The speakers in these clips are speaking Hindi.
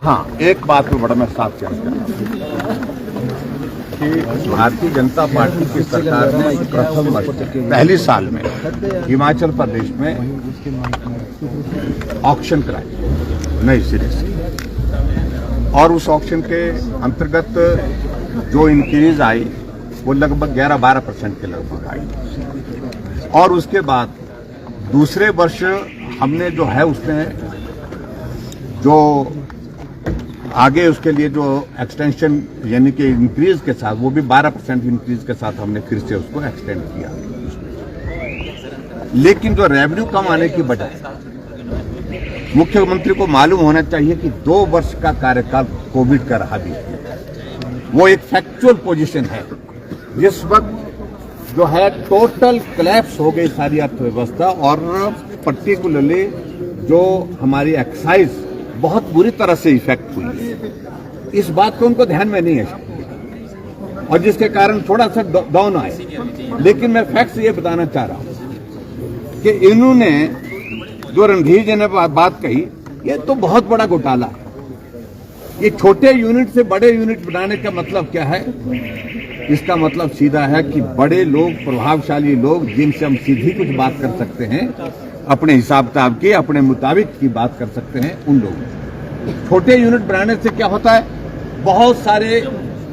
हाँ, एक बात को बड़ा मैं साफ कहना चाहता हूं कि भारतीय जनता पार्टी की सरकार ने प्रथम वर्ष पहले साल में हिमाचल प्रदेश में ऑक्शन कराई नए सिरे से, और उस ऑक्शन के अंतर्गत जो इंक्रीज आई वो लगभग 11-12% के लगभग आई। और उसके बाद दूसरे वर्ष हमने जो है उसने जो आगे उसके लिए जो एक्सटेंशन यानी कि इंक्रीज के साथ वो भी 12% इंक्रीज के साथ हमने फिर से उसको एक्सटेंड किया। लेकिन जो रेवेन्यू कम आने की बजाय मुख्यमंत्री को मालूम होना चाहिए कि 2 वर्ष का कार्यकाल कोविड का रहा भी, वो एक फैक्चुअल पोजीशन है। जिस वक्त जो है टोटल कोलैप्स हो गई सारी अर्थव्यवस्था, और पर्टिकुलरली जो हमारी एक्साइज बहुत बुरी तरह से इफेक्ट हुई है, इस बात को उनको ध्यान में नहीं है और जिसके कारण थोड़ा सा डाउन आए। लेकिन मैं फैक्ट्स ये बताना चाह रहा हूं कि इन्होंने जो रणधीर जी ने बात कही, ये तो बहुत बड़ा घोटाला है। ये छोटे यूनिट से बड़े यूनिट बनाने का मतलब क्या है? इसका मतलब सीधा है कि बड़े लोग, प्रभावशाली लोग, जिनसे हम सीधी कुछ बात कर सकते हैं, अपने हिसाब किताब की, अपने मुताबिक की बात कर सकते हैं, उन लोगों। छोटे यूनिट बनाने से क्या होता है? बहुत सारे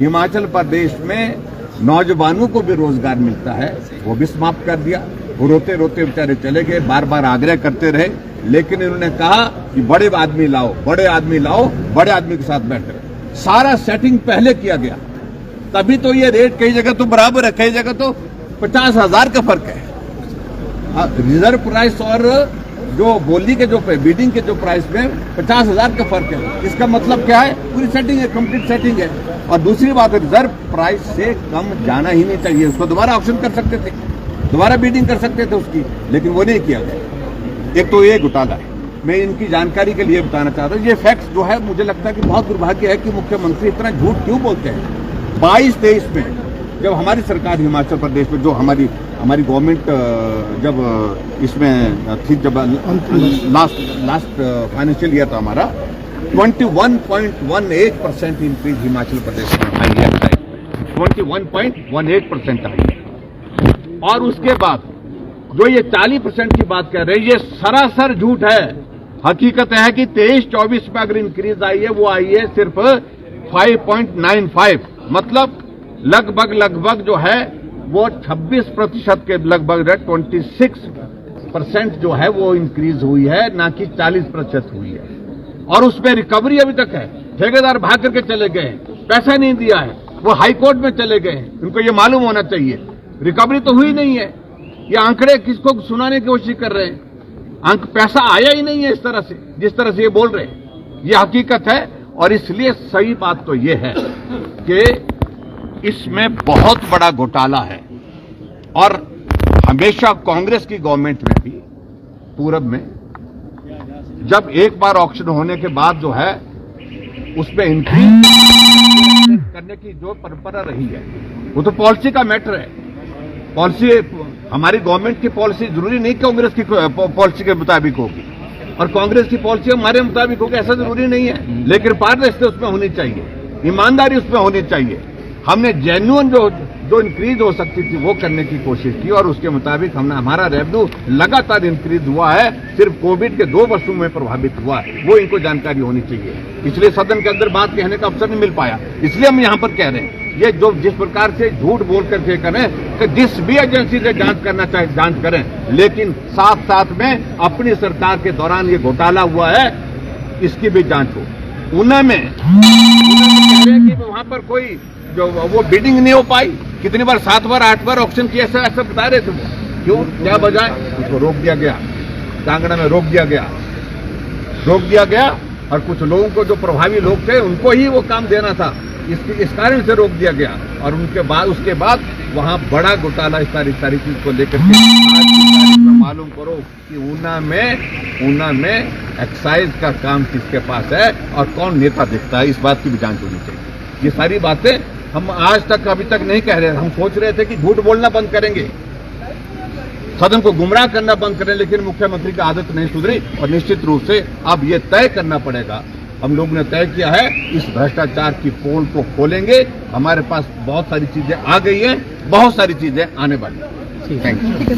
हिमाचल प्रदेश में नौजवानों को भी रोजगार मिलता है, वो भी समाप्त कर दिया। वो रोते रोते बेचारे चले गए, बार बार आग्रह करते रहे, लेकिन इन्होंने कहा कि बड़े आदमी लाओ, बड़े आदमी लाओ, बड़े आदमी के साथ बैठ कर सारा सेटिंग पहले किया गया। तभी तो ये रेट कई जगह तो बराबर है, कई जगह तो 50,000 का फर्क है। रिजर्व प्राइस और जो बोली के जो बिडिंग के जो प्राइस में 50,000 का फर्क है। इसका मतलब क्या है? पूरी सेटिंग है, कंप्लीट सेटिंग है। और दूसरी बात है, रिजर्व प्राइस से कम जाना ही नहीं चाहिए। उसको दोबारा ऑप्शन कर सकते थे, दोबारा बिडिंग कर सकते थे उसकी, लेकिन वो नहीं किया गया। एक तो ये घोटाला है। मैं इनकी जानकारी के लिए बताना चाहता हूँ, ये फैक्ट जो है, मुझे लगता है कि बहुत दुर्भाग्य है कि मुख्यमंत्री इतना झूठ क्यों बोलते हैं। 22-23 में जब हमारी सरकार हिमाचल प्रदेश में, जो हमारी गवर्नमेंट जब इसमें थी, जब लास्ट फाइनेंशियल ईयर था हमारा, 21.18% इंक्रीज हिमाचल प्रदेश में आई है, 21.18% आई है। और उसके बाद जो ये 40% की बात कर रहे हैं, ये सरासर झूठ है। हकीकत है कि 23-24 में अगर इंक्रीज आई है, वो आई है सिर्फ 5.95, मतलब लगभग जो है वो 26% के लगभग 26% जो है वो इंक्रीज हुई है, ना कि 40% हुई है। और उसमें रिकवरी अभी तक है। ठेकेदार भाग करके चले गए, पैसा नहीं दिया है, वो हाई कोर्ट में चले गए। उनको ये मालूम होना चाहिए, रिकवरी तो हुई नहीं है। ये आंकड़े किसको सुनाने की कोशिश कर रहे हैं? पैसा आया ही नहीं है इस तरह से, जिस तरह से ये बोल रहे हैं। ये हकीकत है। और इसलिए सही बात तो ये है कि इसमें बहुत बड़ा घोटाला है। और हमेशा कांग्रेस की गवर्नमेंट में भी, पूरब में, जब एक बार ऑक्शन होने के बाद जो है उसमें इंक्रीज करने की जो परंपरा रही है, वो तो पॉलिसी का मैटर है। पॉलिसी, हमारी गवर्नमेंट की पॉलिसी जरूरी नहीं कांग्रेस की पॉलिसी के मुताबिक होगी, और कांग्रेस की पॉलिसी हमारे मुताबिक होगी, ऐसा जरूरी नहीं है। लेकिन पारदर्शिता उसमें होनी चाहिए, ईमानदारी उसमें होनी चाहिए। हमने जेन्युइन जो इंक्रीज हो सकती थी वो करने की कोशिश की, और उसके मुताबिक हमारा रेवेन्यू लगातार इंक्रीज हुआ है। सिर्फ कोविड के 2 वर्षों में प्रभावित हुआ है, वो इनको जानकारी होनी चाहिए। इसलिए सदन के अंदर बात कहने का अवसर नहीं मिल पाया, इसलिए हम यहां पर कह रहे हैं। ये जो जिस प्रकार से झूठ बोल करके करें कि जिस भी एजेंसी से जांच करना चाहे जांच करें, लेकिन साथ साथ में अपनी सरकार के दौरान ये घोटाला हुआ है, इसकी भी जांच हो। ऊना में कह रहे हैं कि वहां पर कोई जो वो बिडिंग नहीं हो पाई, कितनी बार 7 बार 8 बार ऑक्शन किया, ऐसा बता रहे थे। क्यों? क्या बजाय उसको रोक दिया गया, कांगड़ा में रोक दिया गया। और कुछ लोगों को, जो प्रभावी लोग थे, उनको ही वो काम देना था, इस कारण से रोक दिया गया। और उसके बाद वहां बड़ा घोटाला इस सारी चीज को लेकर के। आज की तारीख में मालूम करो कि ऊना में एक्साइज का काम किसके पास है और कौन नेता दिखता है, इस बात की भी जांच होनी चाहिए। ये सारी बातें हम आज तक अभी तक नहीं कह रहे। हम सोच रहे थे कि झूठ बोलना बंद करेंगे, सदन को गुमराह करना बंद करें, लेकिन मुख्यमंत्री की आदत नहीं सुधरी। और निश्चित रूप से अब ये तय करना पड़ेगा हम लोग ने तय किया है इस भ्रष्टाचार की पोल को खोलेंगे। हमारे पास बहुत सारी चीजें आ गई हैं, बहुत सारी चीजें आने वाली हैं। Thank you.